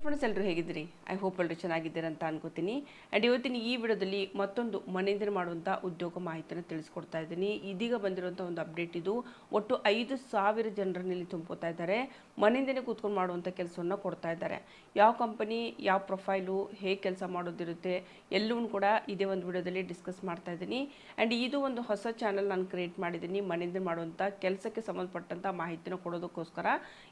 Friends ಎಲ್ಲರೂ ಹೇಗಿದ್ದೀರಿ? I hope ಎಲ್ಲರೂ ಚೆನ್ನಾಗಿದ್ದೀರ ಅಂತ ಅನ್ಕೋತೀನಿ. ಆ್ಯಂಡ್ ಇವತ್ತಿನ ಈ ವಿಡಿಯೋದಲ್ಲಿ ಮತ್ತೊಂದು ಮನೆಯಿಂದ ಮಾಡುವಂಥ ಉದ್ಯೋಗ ಮಾಹಿತಿಯನ್ನು ತಿಳಿಸ್ಕೊಡ್ತಾ ಇದ್ದೀನಿ. ಇದೀಗ ಬಂದಿರುವಂಥ ಒಂದು ಅಪ್ಡೇಟ್ ಇದು. ಒಟ್ಟು 5,000 ಜನರನ್ನು ಇಲ್ಲಿ ತುಂಬ್ಕೋತಾ ಇದ್ದಾರೆ. ಮನೆಯಿಂದಲೇ ಕೂತ್ಕೊಂಡು ಮಾಡುವಂಥ ಕೆಲಸವನ್ನು ಕೊಡ್ತಾ ಇದ್ದಾರೆ. ಯಾವ ಕಂಪನಿ, ಯಾವ ಪ್ರೊಫೈಲು, ಹೇಗೆ ಕೆಲಸ ಮಾಡೋದಿರುತ್ತೆ ಎಲ್ಲವೂ ಕೂಡ ಇದೇ ಒಂದು ವಿಡಿಯೋದಲ್ಲಿ ಡಿಸ್ಕಸ್ ಮಾಡ್ತಾ ಇದ್ದೀನಿ. ಆ್ಯಂಡ್ ಇದು ಒಂದು ಹೊಸ ಚಾನಲ್ ನಾನು ಕ್ರಿಯೇಟ್ ಮಾಡಿದ್ದೀನಿ. ಮನೆಯಿಂದ ಮಾಡುವಂಥ ಕೆಲಸಕ್ಕೆ ಸಂಬಂಧಪಟ್ಟಂಥ ಮಾಹಿತಿನ ಕೊಡೋದಕ್ಕೋಸ್ಕರ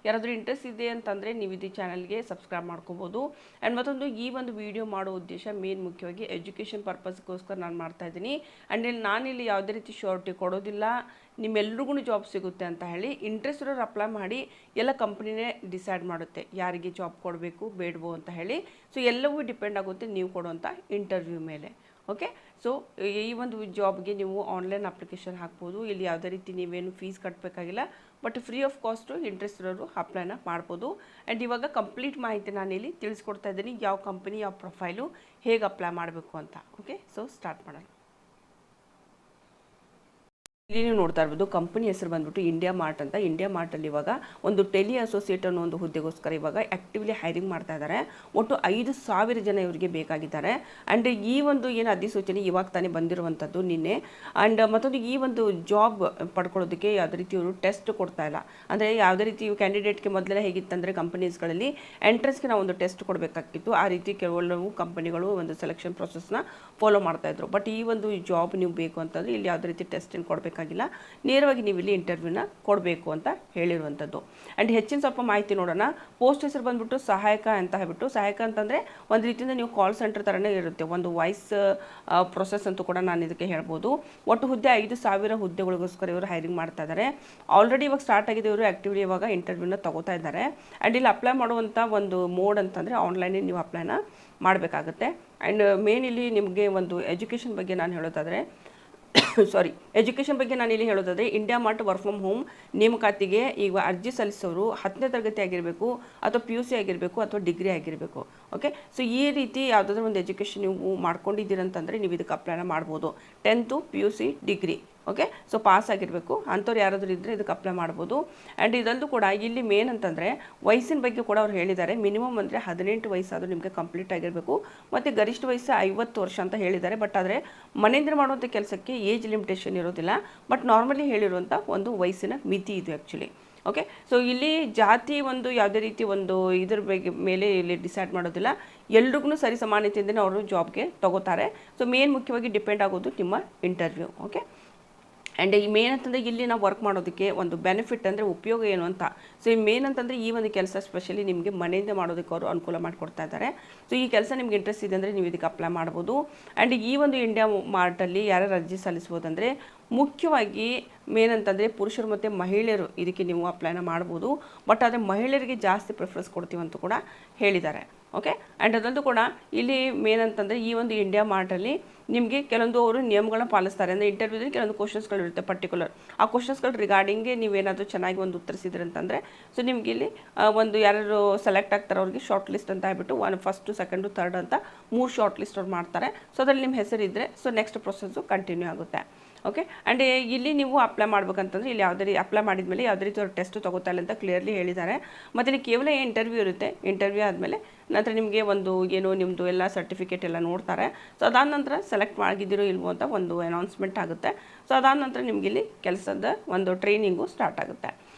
ಯಾರಾದರೂ ಇಂಟ್ರೆಸ್ಟ್ ಇದೆ ಅಂತಂದರೆ ನೀವು ಇದೇ ಚಾನಲ್ಗೆ ಸಬ್ಸ್ಕ್ರೈಬ್ ಮಾಡ್ಕೋಬೋದು. ಆ್ಯಂಡ್ ಮತ್ತೊಂದು ಈ ಒಂದು ವಿಡಿಯೋ ಮಾಡೋ ಉದ್ದೇಶ ಮೇನ್ ಮುಖ್ಯವಾಗಿ ಎಜುಕೇಷನ್ ಪರ್ಪಸ್ಗೋಸ್ಕರ ನಾನು ಮಾಡ್ತಾ ಇದ್ದೀನಿ. ಆ್ಯಂಡ್ ನಾನಿಲ್ಲಿ ಯಾವುದೇ ರೀತಿ ಶ್ಯೂರಿಟಿ ಕೊಡೋದಿಲ್ಲ, ನಿಮ್ಮೆಲ್ರಿಗೂ ಜಾಬ್ ಸಿಗುತ್ತೆ ಅಂತ ಹೇಳಿ. ಇಂಟ್ರೆಸ್ಟ್ ಇರೋರು ಅಪ್ಲೈ ಮಾಡಿ, ಎಲ್ಲ ಕಂಪ್ನಿನೇ ಡಿಸೈಡ್ ಮಾಡುತ್ತೆ ಯಾರಿಗೆ ಜಾಬ್ ಕೊಡಬೇಕು ಬೇಡವೋ ಅಂತ ಹೇಳಿ. ಸೊ ಎಲ್ಲವೂ ಡಿಪೆಂಡ್ ಆಗುತ್ತೆ ನೀವು ಕೊಡುವಂಥ ಇಂಟರ್ವ್ಯೂ ಮೇಲೆ. ಓಕೆ, ಸೊ ಈ ಒಂದು ಜಾಬ್ಗೆ ನೀವು ಆನ್ಲೈನ್ ಅಪ್ಲಿಕೇಶನ್ ಹಾಕ್ಬೋದು. ಇಲ್ಲಿ ಯಾವುದೇ ರೀತಿ ನೀವೇನು ಫೀಸ್ ಕಟ್ಟಬೇಕಾಗಿಲ್ಲ, but free of cost interest ಇರೋರು ಅಪ್ಲೈನ ಮಾಡ್ಬೋದು. ಆ್ಯಂಡ್ ಇವಾಗ ಕಂಪ್ಲೀಟ್ ಮಾಹಿತಿ ನಾನಿಲ್ಲಿ ತಿಳಿಸ್ಕೊಡ್ತಾ ಇದ್ದೀನಿ, ಯಾವ ಕಂಪನಿ, ಯಾವ ಪ್ರೊಫೈಲು, ಹೇಗೆ ಅಪ್ಲೈ ಮಾಡಬೇಕು ಅಂತ. ಓಕೆ, ಸೊ ಸ್ಟಾರ್ಟ್ ಮಾಡೋಣ. ಇಲ್ಲಿ ನೀವು ನೋಡ್ತಾ ಇರ್ಬೋದು, ಕಂಪನಿ ಹೆಸರು ಬಂದ್ಬಿಟ್ಟು ಇಂಡಿಯಾ ಮಾರ್ಟ್ ಅಂತ. ಇಂಡಿಯಾ ಮಾರ್ಟಲ್ಲಿ ಇವಾಗ ಒಂದು ಟೆಲಿ ಅಸೋಸಿಯೇಟ್ ಅನ್ನೋ ಒಂದು ಹುದ್ದೆಗೋಸ್ಕರ ಇವಾಗ ಆ್ಯಕ್ಟಿವ್ಲಿ ಹೈರಿಂಗ್ ಮಾಡ್ತಾ ಇದ್ದಾರೆ. ಒಟ್ಟು 5,000 ಜನ ಇವರಿಗೆ ಬೇಕಾಗಿದ್ದಾರೆ. ಆ್ಯಂಡ್ ಈ ಒಂದು ಏನು ಅಧಿಸೂಚನೆ ಇವಾಗ ತಾನೇ ಬಂದಿರುವಂಥದ್ದು ನಿನ್ನೆ. ಆ್ಯಂಡ್ ಮತ್ತೊಂದು ಈ ಒಂದು ಜಾಬ್ ಪಡ್ಕೊಳ್ಳೋದಕ್ಕೆ ಯಾವುದೇ ರೀತಿ ಇವರು ಟೆಸ್ಟ್ ಕೊಡ್ತಾ ಇಲ್ಲ. ಅಂದರೆ ಯಾವುದೇ ರೀತಿ ಕ್ಯಾಂಡಿಡೇಟ್ಗೆ ಮೊದಲೆಲ್ಲ ಹೇಗಿತ್ತಂದರೆ ಕಂಪನೀಸ್ಗಳಲ್ಲಿ ಎಂಟ್ರೆನ್ಸ್ಗೆ ನಾವು ಒಂದು ಟೆಸ್ಟ್ ಕೊಡಬೇಕಾಗಿತ್ತು. ಆ ರೀತಿ ಕೆಲವು ಕಂಪನಿಗಳು ಒಂದು ಸೆಲೆಕ್ಷನ್ ಪ್ರೊಸೆಸ್ನ ಫಾಲೋ ಮಾಡ್ತಾಯಿದ್ರು. ಬಟ್ ಈ ಒಂದು ಜಾಬ್ ನೀವು ಬೇಕು ಅಂತಂದರೆ ಇಲ್ಲಿ ಯಾವುದೇ ರೀತಿ ಟೆಸ್ಟನ್ನು ಕೊಡಬೇಕಾಗಿಲ್ಲ, ನೇರವಾಗಿ ನೀವು ಇಲ್ಲಿ ಇಂಟರ್ವ್ಯೂನ ಕೊಡಬೇಕು ಅಂತ ಹೇಳಿರುವಂಥದ್ದು. ಆ್ಯಂಡ್ ಹೆಚ್ಚಿನ ಸ್ವಲ್ಪ ಮಾಹಿತಿ ನೋಡೋಣ. ಪೋಸ್ಟ್ ಹೆಸರು ಬಂದ್ಬಿಟ್ಟು ಸಹಾಯಕ ಅಂತ ಹೇಳ್ಬಿಟ್ಟು, ಸಹಾಯಕ ಅಂತಂದರೆ ಒಂದು ರೀತಿಯಿಂದ ನೀವು ಕಾಲ್ ಸೆಂಟರ್ ಥರನೇ ಇರುತ್ತೆ, ಒಂದು ವಾಯ್ಸ್ ಪ್ರೊಸೆಸ್ ಅಂತೂ ಕೂಡ ನಾನು ಇದಕ್ಕೆ ಹೇಳ್ಬೋದು. ಒಟ್ಟು ಹುದ್ದೆ 5,000 ಹುದ್ದೆಗಳಿಗೋಸ್ಕರ ಇವರು ಹೈರಿಂಗ್ ಮಾಡ್ತಾ ಇದ್ದಾರೆ. ಆಲ್ರೆಡಿ ಇವಾಗ ಸ್ಟಾರ್ಟ್ ಆಗಿದೆ, ಇವರು ಆ್ಯಕ್ಟಿವ್ಲಿ ಇವಾಗ ಇಂಟರ್ವ್ಯೂನ ತಗೋತಾ ಇದ್ದಾರೆ. ಆ್ಯಂಡ್ ಇಲ್ಲಿ ಅಪ್ಲೈ ಮಾಡುವಂಥ ಒಂದು ಮೋಡ್ ಅಂತಂದರೆ ಆನ್ಲೈನಲ್ಲಿ ನೀವು ಅಪ್ಲೈನ ಮಾಡಬೇಕಾಗುತ್ತೆ. ಆ್ಯಂಡ್ ಮೇನ್ ಇಲ್ಲಿ ನಿಮಗೆ ಒಂದು ಎಜುಕೇಷನ್ ಬಗ್ಗೆ ನಾನು ಹೇಳೋದಾದರೆ ಎಜುಕೇಷನ್ ಬಗ್ಗೆ ನಾನು ಇಲ್ಲಿ ಹೇಳೋದಾದರೆ, India mart work from home ನೇಮಕಾತಿಗೆ ಈಗ ಅರ್ಜಿ ಸಲ್ಲಿಸೋರು 10ನೇ ತರಗತಿ ಆಗಿರಬೇಕು, ಅಥವಾ PUC ಆಗಿರಬೇಕು, ಅಥವಾ ಡಿಗ್ರಿ ಆಗಿರಬೇಕು. ಓಕೆ, ಸೊ ಈ ರೀತಿ ಯಾವುದಾದ್ರೂ ಒಂದು ಎಜುಕೇಷನ್ ನೀವು ಮಾಡ್ಕೊಂಡಿದ್ದೀರಂತಂದರೆ ನೀವು ಇದಕ್ಕೆ ಅಪ್ಲೈನ ಮಾಡ್ಬೋದು. 10th PUC degree, okay, so pass ಆಗಿರಬೇಕು ಅಂಥವ್ರು ಯಾರಾದರೂ ಇದ್ದರೆ ಇದಕ್ಕೆ ಅಪ್ಲೈ ಮಾಡ್ಬೋದು. ಆ್ಯಂಡ್ ಇದೊಂದು ಕೂಡ ಇಲ್ಲಿ ಮೇನ್ ಅಂತಂದರೆ ವಯಸ್ಸಿನ ಬಗ್ಗೆ ಕೂಡ ಅವ್ರು ಹೇಳಿದ್ದಾರೆ. ಮಿನಿಮಮ್ ಅಂದರೆ 18 ವಯಸ್ಸಾದರೂ ನಿಮಗೆ ಕಂಪ್ಲೀಟ್ ಆಗಿರಬೇಕು, ಮತ್ತು ಗರಿಷ್ಠ ವಯಸ್ಸು 50 ವರ್ಷ ಅಂತ ಹೇಳಿದ್ದಾರೆ. ಬಟ್ ಆದರೆ ಮನೆಯಿಂದ ಮಾಡುವಂಥ ಕೆಲಸಕ್ಕೆ ಏಜ್ ಲಿಮಿಟೇಷನ್ ಇರೋದಿಲ್ಲ, ಬಟ್ ನಾರ್ಮಲಿ ಹೇಳಿರುವಂಥ ಒಂದು ವಯಸ್ಸಿನ ಮಿತಿ ಇದು ಆ್ಯಕ್ಚುಲಿ. ಓಕೆ, ಸೊ ಇಲ್ಲಿ ಜಾತಿ ಒಂದು ಯಾವುದೇ ರೀತಿ ಒಂದು ಇದ್ರ ಬಗ್ಗೆ ಮೇಲೆ ಇಲ್ಲಿ ಡಿಸೈಡ್ ಮಾಡೋದಿಲ್ಲ, ಎಲ್ರಿಗೂ ಸರಿ ಸಮಾನತೆಯಿಂದಲೇ ಅವರು ಜಾಬ್ಗೆ ತಗೋತಾರೆ. ಸೊ ಮೇನ್ ಮುಖ್ಯವಾಗಿ ಡಿಪೆಂಡ್ ಆಗೋದು ನಿಮ್ಮ ಇಂಟರ್ವ್ಯೂ. ಓಕೆ, ಆ್ಯಂಡ್ ಈ ಮೇನ್ ಅಂತಂದರೆ ಇಲ್ಲಿ ನಾವು ವರ್ಕ್ ಮಾಡೋದಕ್ಕೆ ಒಂದು ಬೆನಿಫಿಟ್ ಅಂದರೆ ಉಪಯೋಗ ಏನು ಅಂತ. ಸೊ ಈ ಮೇನ್ ಅಂತಂದರೆ ಈ ಒಂದು ಕೆಲಸ ಸ್ಪೆಷಲಿ ನಿಮಗೆ ಮನೆಯಿಂದ ಮಾಡೋದಕ್ಕೆ ಅವರು ಅನುಕೂಲ ಮಾಡಿಕೊಡ್ತಾ ಇದ್ದಾರೆ. ಸೊ ಈ ಕೆಲಸ ನಿಮ್ಗೆ ಇಂಟ್ರೆಸ್ಟ್ ಇದೆ ಅಂದರೆ ನೀವು ಇದಕ್ಕೆ ಅಪ್ಲೈ ಮಾಡ್ಬೋದು. ಆ್ಯಂಡ್ ಈ ಒಂದು ಇಂಡಿಯಾ ಮಾರ್ಟಲ್ಲಿ ಯಾರ್ಯಾರು ಅರ್ಜಿ ಸಲ್ಲಿಸ್ಬೋದಂದರೆ, ಮುಖ್ಯವಾಗಿ ಮೇನ್ ಅಂತಂದರೆ ಪುರುಷರು ಮತ್ತು ಮಹಿಳೆಯರು ಇದಕ್ಕೆ ನೀವು ಅಪ್ಲೈನ ಮಾಡ್ಬೋದು. ಬಟ್ ಆದರೆ ಮಹಿಳೆಯರಿಗೆ ಜಾಸ್ತಿ ಪ್ರಿಫರೆನ್ಸ್ ಕೊಡ್ತೀವಂತೂ ಕೂಡ ಹೇಳಿದ್ದಾರೆ. ಓಕೆ, ಆ್ಯಂಡ್ ಅದಂತೂ ಕೂಡ ಇಲ್ಲಿ ಮೇನ್ ಅಂತಂದರೆ ಈ ಒಂದು ಇಂಡಿಯಾ ಮಾರ್ಟಲ್ಲಿ ನಿಮಗೆ ಕೆಲವೊಂದು ಅವರು ನಿಯಮಗಳನ್ನ ಪಾಲಿಸ್ತಾರೆ. ಅಂದರೆ ಇಂಟರ್ವ್ಯೂದಲ್ಲಿ ಕೆಲವೊಂದು ಕ್ವಶನ್ಸ್ಗಳಿರುತ್ತೆ ಪರ್ಟಿಕ್ಯುಲರ್. ಆ ಕ್ವಶನ್ಸ್ಗಳು ರಿಗಾರ್ಡಿಂಗ್ಗೆ ನೀವೇನಾದರೂ ಚೆನ್ನಾಗಿ ಒಂದು ಉತ್ತರಿಸಿದ್ರೆ ಅಂತಂದರೆ, ಸೊ ನಿಮಗೆ ಇಲ್ಲಿ ಒಂದು ಯಾರು ಸೆಲೆಕ್ಟ್ ಆಗ್ತಾರೆ ಅವ್ರಿಗೆ ಶಾರ್ಟ್ ಲಿಸ್ಟ್ ಅಂತ ಹೇಳ್ಬಿಟ್ಟು ಫಸ್ಟು, ಸೆಕೆಂಡು, ಥರ್ಡ್ ಅಂತ 3 ಶಾರ್ಟ್ ಲಿಸ್ಟ್ ಅವ್ರು ಮಾಡ್ತಾರೆ. ಸೊ ಅದರಲ್ಲಿ ನಿಮ್ಮ ಹೆಸರಿದ್ದರೆ ಸೊ ನೆಕ್ಸ್ಟ್ ಪ್ರೊಸೆಸ್ಸು ಕಂಟಿನ್ಯೂ ಆಗುತ್ತೆ. ಓಕೆ, ಆ್ಯಂಡ್ ಇಲ್ಲಿ ನೀವು ಅಪ್ಲೈ ಮಾಡ್ಬೇಕಂತಂದರೆ ಇಲ್ಲಿ ಯಾವುದೇ ರೀತಿ ಅಪ್ಲೈ ಮಾಡಿದ ಮೇಲೆ ಯಾವುದೇ ರೀತಿ ಅವ್ರು ಟೆಸ್ಟ್ ತೊಗೋತಾ ಇಲ್ಲ ಅಂತ ಕ್ಲಿಯರ್ಲಿ ಹೇಳಿದ್ದಾರೆ. ಮತ್ತು ಇಲ್ಲಿ ಕೇವಲ ಇಂಟರ್ವ್ಯೂ ಇರುತ್ತೆ. ಇಂಟರ್ವ್ಯೂ ಆದಮೇಲೆ ನಂತರ ನಿಮಗೆ ಒಂದು ಏನು ನಿಮ್ಮದು ಎಲ್ಲ ಸರ್ಟಿಫಿಕೇಟ್ ಎಲ್ಲ ನೋಡ್ತಾರೆ. ಸೊ ಅದಾದ ನಂತರ ಸೆಲೆಕ್ಟ್ ಆಗಿದ್ದೀರೋ ಇಲ್ವೋ ಅಂತ ಒಂದು ಅನೌನ್ಸ್ಮೆಂಟ್ ಆಗುತ್ತೆ. ಸೊ ಅದಾದ ನಂತರ ನಿಮಗೆ ಇಲ್ಲಿ ಕೆಲಸದ ಒಂದು ಟ್ರೈನಿಂಗು ಸ್ಟಾರ್ಟ್ ಆಗುತ್ತೆ.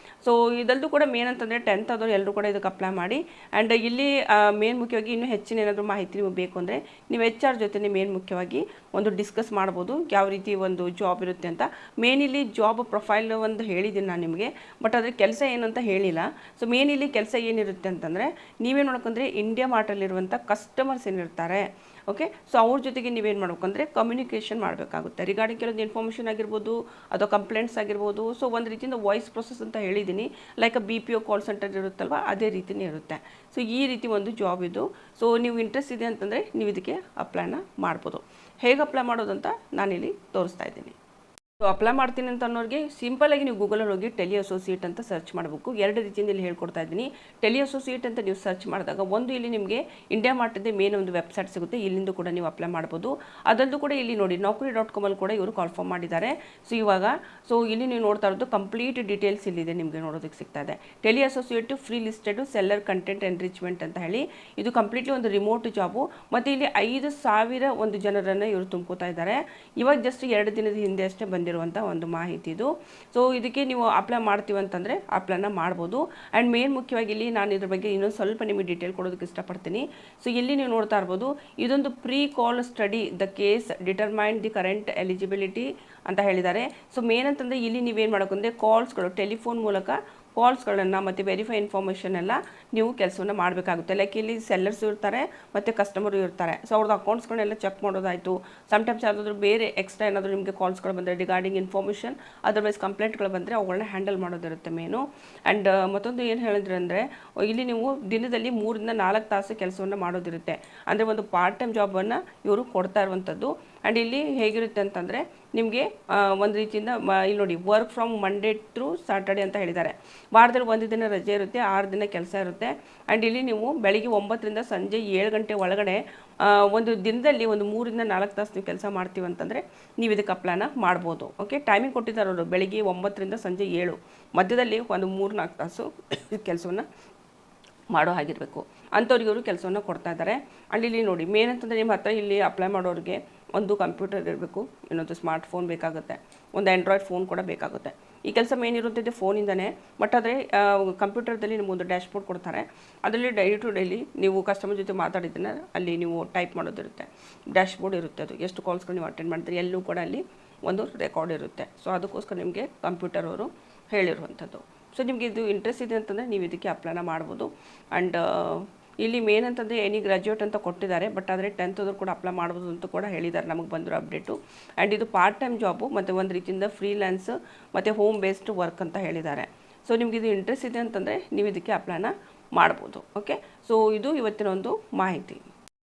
ಸೊ ಇದಲ್ಲೂ ಕೂಡ ಮೇನ್ ಅಂತಂದರೆ 10th ಆದವರು ಎಲ್ಲರೂ ಕೂಡ ಇದಕ್ಕೆ ಅಪ್ಲೈ ಮಾಡಿ. ಆ್ಯಂಡ್ ಇಲ್ಲಿ ಮೇನ್ ಮುಖ್ಯವಾಗಿ ಇನ್ನೂ ಹೆಚ್ಚಿನ ಏನಾದರೂ ಮಾಹಿತಿ ನಿಮಗೆ ಬೇಕು ಅಂದರೆ ನೀವು HR ಜೊತೆ ಮೇನ್ ಮುಖ್ಯವಾಗಿ ಒಂದು ಡಿಸ್ಕಸ್ ಮಾಡ್ಬೋದು, ಯಾವ ರೀತಿ ಒಂದು ಜಾಬ್ ಇರುತ್ತೆ ಅಂತ. ಮೇನ್ ಇಲ್ಲಿ ಜಾಬ್ ಪ್ರೊಫೈಲ್ ಒಂದು ಹೇಳಿದ್ದೀನಿ ನಾನು ನಿಮಗೆ, ಬಟ್ ಅದ್ರ ಕೆಲಸ ಏನು ಅಂತ ಹೇಳಿಲ್ಲ. ಸೊ ಮೇನ್ ಇಲ್ಲಿ ಕೆಲಸ ಏನಿರುತ್ತೆ ಅಂತಂದರೆ, ನೀವೇನು ನೋಡ್ಕೊಂಡ್ರೆ ಇಂಡಿಯಾ ಮಾರ್ಟಲ್ಲಿರುವಂಥ ಕಸ್ಟಮರ್ಸ್ ಏನಿರ್ತಾರೆ, ಓಕೆ, ಸೊ ಅವ್ರ ಜೊತೆಗೆ ನೀವೇನು ಮಾಡ್ಬೇಕಂದ್ರೆ ಕಮ್ಯುನಿಕೇಷನ್ ಮಾಡಬೇಕಾಗುತ್ತೆ. ರಿಗಾರ್ಡಿಂಗ್ ಕೆಲವೊಂದು ಇನ್ಫಾರ್ಮೇಷನ್ ಆಗಿರ್ಬೋದು, ಅಥವಾ ಕಂಪ್ಲೇಂಟ್ಸ್ ಆಗಿರ್ಬೋದು. ಸೊ ಒಂದು ರೀತಿಯಿಂದ ವಾಯ್ಸ್ ಪ್ರೊಸೆಸ್ ಅಂತ ಹೇಳಿದ್ದೀನಿ, ಲೈಕ್ BPO ಕಾಲ್ ಸೆಂಟರ್ ಇರುತ್ತಲ್ವ, ಅದೇ ರೀತಿಯೇ ಇರುತ್ತೆ. ಸೊ ಈ ರೀತಿ ಒಂದು ಜಾಬ್ ಇದು. ಸೊ ನೀವು ಇಂಟ್ರೆಸ್ಟ್ ಇದೆ ಅಂತಂದರೆ ನೀವು ಇದಕ್ಕೆ ಅಪ್ಲೈನ ಮಾಡ್ಬೋದು. ಹೇಗೆ ಅಪ್ಲೈ ಮಾಡೋದಂತ ನಾನಿಲ್ಲಿ ತೋರಿಸ್ತಾ ಇದ್ದೀನಿ. ಸೊ ಅಪ್ಲೈ ಮಾಡ್ತೀನಿ ಅಂತ ಅನ್ನೋರಿಗೆ ಸಿಂಪಲಾಗಿ ನೀವು ಗೂಗಲಲ್ಲಿ ಹೋಗಿ ಟೆಲಿ ಅಸೋಸಿಯೇಟ್ ಅಂತ ಸರ್ಚ್ ಮಾಡಬೇಕು. ಎರಡು ರೀತಿಯಿಂದ ಇಲ್ಲಿ ಹೇಳ್ಕೊಡ್ತಾ ಇದ್ದೀನಿ. ಟೆಲಿ ಅಸೋಸಿಯೇಟ್ ಅಂತ ನೀವು ಸರ್ಚ್ ಮಾಡಿದಾಗ ಒಂದು ಇಲ್ಲಿ ನಿಮಗೆ ಇಂಡಿಯಾ ಮಾರ್ಟಿಂದ ಮೇನ್ ಒಂದು ವೆಬ್ಸೈಟ್ ಸಿಗುತ್ತೆ, ಇಲ್ಲಿಂದ ಕೂಡ ನೀವು ಅಪ್ಲೈ ಮಾಡ್ಬೋದು. ಅದೊಂದು ಕೂಡ ಇಲ್ಲಿ ನೋಡಿ naukri.com ಅಲ್ಲಿ ಕೂಡ ಇವರು ಕಾಲ್ಫಾರ್ಮ್ ಮಾಡಿದ್ದಾರೆ. ಸೊ ಇಲ್ಲಿ ನೀವು ನೋಡ್ತಾ ಇರೋದು ಕಂಪ್ಲೀಟ್ ಡೀಟೇಲ್ಸ್ ಇಲ್ಲಿದೆ, ನಿಮಗೆ ನೋಡೋದಕ್ಕೆ ಸಿಗ್ತಾ ಇದೆ. Tele associate free listed seller content enrichment ಅಂತ ಹೇಳಿ ಇದು ಕಂಪ್ಲೀಟ್ಲಿ ಒಂದು ರಿಮೋಟ್ ಜಾಬು. ಮತ್ತು ಇಲ್ಲಿ 5,000 ಒಂದು ಜನರನ್ನು ಇವರು ತುಂಬ್ಕೋತಾ ಇದ್ದಾರೆ. ಇವಾಗ ಜಸ್ಟ್ 2 ದಿನದ ಹಿಂದೆ ಅಷ್ಟೇ ಬಂದಿರುವಂಥ ಒಂದು ಮಾಹಿತಿ ಇದು. ಸೊ ಇದಕ್ಕೆ ನೀವು ಅಪ್ಲೈ ಮಾಡ್ತೀವಿ ಅಂತಂದರೆ ಅಪ್ಲೈನ ಮಾಡ್ಬೋದು. ಆ್ಯಂಡ್ ಮೇನ್ ಮುಖ್ಯವಾಗಿ ಇಲ್ಲಿ ನಾನು ಇದ್ರ ಬಗ್ಗೆ ಇನ್ನೊಂದು ಸ್ವಲ್ಪ ನಿಮಗೆ ಡೀಟೇಲ್ ಕೊಡೋದಕ್ಕೆ ಇಷ್ಟಪಡ್ತೀನಿ. ಸೊ ಇಲ್ಲಿ ನೀವು ನೋಡ್ತಾ ಇರ್ಬೋದು, ಇದೊಂದು pre call study the case determine the current eligibility ಅಂತ ಹೇಳಿದ್ದಾರೆ. ಸೊ ಮೇನ್ ಅಂತಂದರೆ ಇಲ್ಲಿ ನೀವೇನು ಮಾಡೋಕ್ಕಂದರೆ ಕಾಲ್ಸ್ಗಳು ಟೆಲಿಫೋನ್ ಮೂಲಕ ಕಾಲ್ಸ್ಗಳನ್ನು ಮತ್ತು ವೆರಿಫೈ ಇನ್ಫಾರ್ಮೇಷನ್ ಎಲ್ಲ ನೀವು ಕೆಲಸವನ್ನು ಮಾಡಬೇಕಾಗುತ್ತೆ. ಲೈಕ್ ಇಲ್ಲಿ ಸೆಲ್ಲರ್ಸ್ ಇರ್ತಾರೆ ಮತ್ತು ಕಸ್ಟಮರು ಇರ್ತಾರೆ. ಸೊ ಅವ್ರದ್ದು ಅಕೌಂಟ್ಸ್ಗಳನ್ನೆಲ್ಲ ಚೆಕ್ ಮಾಡೋದಾಯಿತು. ಸಮ್ಟೈಮ್ಸ್ ಯಾವುದಾದ್ರೂ ಬೇರೆ ಎಕ್ಸ್ಟ್ರಾ ಏನಾದರೂ ನಿಮಗೆ ಕಾಲ್ಸ್ಗಳು ಬಂದರೆ ರಿಗಾರ್ಡಿಂಗ್ ಇನ್ಫಾರ್ಮೇಷನ್ ಅದರ್ವೈಸ್ ಕಂಪ್ಲೇಂಟ್ಗಳು ಬಂದರೆ ಅವುಗಳನ್ನ ಹ್ಯಾಂಡಲ್ ಮಾಡೋದಿರುತ್ತೆ ಮೇನು. ಆ್ಯಂಡ್ ಮತ್ತೊಂದು ಏನು ಹೇಳಿದ್ರೆ ಅಂದರೆ ಇಲ್ಲಿ ನೀವು ದಿನದಲ್ಲಿ 3 ರಿಂದ 4 ತಾಸು ಕೆಲಸವನ್ನು ಮಾಡೋದಿರುತ್ತೆ. ಅಂದರೆ ಒಂದು ಪಾರ್ಟ್ ಟೈಮ್ ಜಾಬನ್ನು ಇವರು ಕೊಡ್ತಾ ಇರುವಂಥದ್ದು. ಆ್ಯಂಡ್ ಇಲ್ಲಿ ಹೇಗಿರುತ್ತೆ ಅಂತಂದರೆ ನಿಮಗೆ ಒಂದು ರೀತಿಯಿಂದ ಇಲ್ಲಿ ನೋಡಿ work from Monday through Saturday ಅಂತ ಹೇಳಿದ್ದಾರೆ. ವಾರದಲ್ಲಿ 1 ದಿನ ರಜೆ ಇರುತ್ತೆ, 6 ದಿನ ಕೆಲಸ ಇರುತ್ತೆ. ಆ್ಯಂಡ್ ಇಲ್ಲಿ ನೀವು ಬೆಳಿಗ್ಗೆ 9 ರಿಂದ ಸಂಜೆ 7 ಗಂಟೆ ಒಳಗಡೆ ಒಂದು ದಿನದಲ್ಲಿ ಒಂದು 3 ರಿಂದ 4 ತಾಸು ನೀವು ಕೆಲಸ ಮಾಡ್ತೀವಿ ಅಂತಂದರೆ ನೀವು ಇದಕ್ಕೆ ಅಪ್ಲೈನ ಮಾಡ್ಬೋದು. ಓಕೆ, ಟೈಮಿಂಗ್ ಕೊಟ್ಟಿದ್ದಾರೆ ಅವರು ಬೆಳಿಗ್ಗೆ 9 ರಿಂದ ಸಂಜೆ 7, ಮಧ್ಯದಲ್ಲಿ ಒಂದು 3-4 ತಾಸು ಕೆಲಸವನ್ನು ಮಾಡೋ ಹಾಗಿರಬೇಕು. ಅಂಥವ್ರಿಗೆ ಅವರು ಕೆಲಸವನ್ನು ಕೊಡ್ತಾ ಇದ್ದಾರೆ. ಆ್ಯಂಡ್ ಇಲ್ಲಿ ನೋಡಿ ಮೇನ್ ಅಂತಂದರೆ ನಿಮ್ಮ ಹತ್ರ ಇಲ್ಲಿ ಅಪ್ಲೈ ಮಾಡೋರಿಗೆ ಒಂದು ಕಂಪ್ಯೂಟರ್ ಇರಬೇಕು, ಇನ್ನೊಂದು ಸ್ಮಾರ್ಟ್ ಫೋನ್ ಬೇಕಾಗುತ್ತೆ, ಒಂದು ಆ್ಯಂಡ್ರಾಯ್ಡ್ ಫೋನ್ ಕೂಡ ಬೇಕಾಗುತ್ತೆ. ಈ ಕೆಲಸ ಮೇನ್ ಇರುವಂಥದ್ದು ಫೋನಿಂದನೇ. ಬಟ್ ಆದರೆ ಕಂಪ್ಯೂಟರ್ದಲ್ಲಿ ನಿಮಗೊಂದು ಡ್ಯಾಶ್ ಬೋರ್ಡ್ ಕೊಡ್ತಾರೆ, ಅದರಲ್ಲಿ ಡೈಲಿ ಟು ಡೈಲಿ ನೀವು ಕಸ್ಟಮರ್ ಜೊತೆ ಮಾತಾಡಿದ್ದನ್ನು ಅಲ್ಲಿ ನೀವು ಟೈಪ್ ಮಾಡೋದಿರುತ್ತೆ. ಡ್ಯಾಶ್ ಬೋರ್ಡ್ ಇರುತ್ತೆ, ಅದು ಎಷ್ಟು ಕಾಲ್ಸ್ಗಳು ನೀವು ಅಟೆಂಡ್ ಮಾಡ್ತೀರಿ ಎಲ್ಲೂ ಕೂಡ ಅಲ್ಲಿ ಒಂದು ರೆಕಾರ್ಡ್ ಇರುತ್ತೆ. ಸೊ ಅದಕ್ಕೋಸ್ಕರ ನಿಮಗೆ ಕಂಪ್ಯೂಟರ್ ಅವರು ಹೇಳಿರುವಂಥದ್ದು. ಸೊ ನಿಮಗೆ ಇದು ಇಂಟ್ರೆಸ್ಟ್ ಇದೆ ಅಂತಂದರೆ ನೀವು ಇದಕ್ಕೆ ಅಪ್ಲೈನ ಮಾಡ್ಬೋದು. ಆ್ಯಂಡ್ ಇಲ್ಲಿ ಮೇನ್ ಅಂತಂದರೆ ಎನಿ ಗ್ರ್ಯಾಜುಯೇಟ್ ಅಂತ ಕೊಟ್ಟಿದ್ದಾರೆ, ಬಟ್ ಆದರೆ 10th ಆದರೂ ಕೂಡ ಅಪ್ಲೈ ಮಾಡ್ಬೋದು ಅಂತ ಕೂಡ ಹೇಳಿದ್ದಾರೆ ನಮಗೆ ಬಂದಿರೋ ಅಪ್ಡೇಟು. ಆ್ಯಂಡ್ ಇದು ಪಾರ್ಟ್ ಟೈಮ್ ಜಾಬು ಮತ್ತು ಒಂದು ರೀತಿಯಿಂದ ಫ್ರೀಲ್ಯಾನ್ಸ್ ಮತ್ತು ಹೋಮ್ ಬೇಸ್ಡ್ ವರ್ಕ್ ಅಂತ ಹೇಳಿದ್ದಾರೆ. ಸೊ ನಿಮ್ಗೆ ಇದು ಇಂಟ್ರೆಸ್ಟ್ ಇದೆ ಅಂತಂದರೆ ನೀವು ಇದಕ್ಕೆ ಅಪ್ಲೈನ ಮಾಡ್ಬೋದು. ಓಕೆ, ಸೊ ಇದು ಇವತ್ತಿನ ಒಂದು ಮಾಹಿತಿ.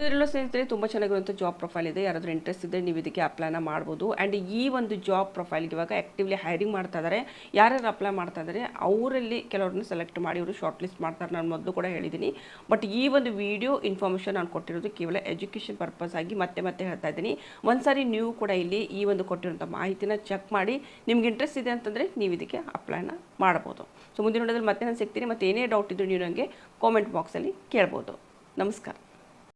ಇದರಲ್ಲೂ ಸ್ನೇಹಿತರೆ ತುಂಬ ಚೆನ್ನಾಗಿರುವಂಥ ಜಾಬ್ ಪ್ರೊಫೈಲ್ ಇದೆ. ಯಾರಾದರೂ ಇಂಟ್ರೆಸ್ಟ್ ಇದ್ದರೆ ನೀವು ಇದಕ್ಕೆ ಅಪ್ಲೈನ ಮಾಡ್ಬೋದು. ಆ್ಯಂಡ್ ಈ ಒಂದು ಜಾಬ್ ಪ್ರೊಫೈಲ್ಗೆ ಇವಾಗ ಆ್ಯಕ್ಟಿವ್ಲಿ ಹೈರಿಂಗ್ ಮಾಡ್ತಾ ಇದ್ದಾರೆ. ಯಾರ್ಯಾರು ಅಪ್ಲೈ ಮಾಡ್ತಾ ಇದ್ದಾರೆ ಅವರಲ್ಲಿ ಕೆಲವ್ರನ್ನ ಸೆಲೆಕ್ಟ್ ಮಾಡಿ ಇವರು ಶಾರ್ಟ್ ಲಿಸ್ಟ್ ಮಾಡ್ತಾರೆ, ನಾನು ಮೊದಲು ಕೂಡ ಹೇಳಿದ್ದೀನಿ. ಬಟ್ ಈ ಒಂದು ವಿಡಿಯೋ ಇನ್ಫಾರ್ಮೇಷನ್ ನಾನು ಕೊಟ್ಟಿರೋದು ಕೇವಲ ಎಜುಕೇಷನ್ ಪರ್ಪಸ್ ಆಗಿ ಮತ್ತೆ ಹೇಳ್ತಾ ಇದ್ದೀನಿ. ಒಂದ್ಸಾರಿ ನೀವು ಕೂಡ ಇಲ್ಲಿ ಈ ಒಂದು ಕೊಟ್ಟಿರೋಂಥ ಮಾಹಿತಿನ ಚೆಕ್ ಮಾಡಿ ನಿಮ್ಗೆ ಇಂಟ್ರೆಸ್ಟ್ ಇದೆ ಅಂತಂದರೆ ನೀವು ಇದಕ್ಕೆ ಅಪ್ಲೈನ ಮಾಡ್ಬೋದು. ಸೊ ಮುಂದಿನ ನೋಡೋದ್ರಲ್ಲಿ ಮತ್ತೆ ನಾನು ಸಿಗ್ತೀನಿ. ಮತ್ತು ಏನೇ ಡೌಟ್ ಇದ್ದರೂ ನೀವು ನನಗೆ ಕಾಮೆಂಟ್ ಬಾಕ್ಸಲ್ಲಿ ಕೇಳ್ಬೋದು. ನಮಸ್ಕಾರ.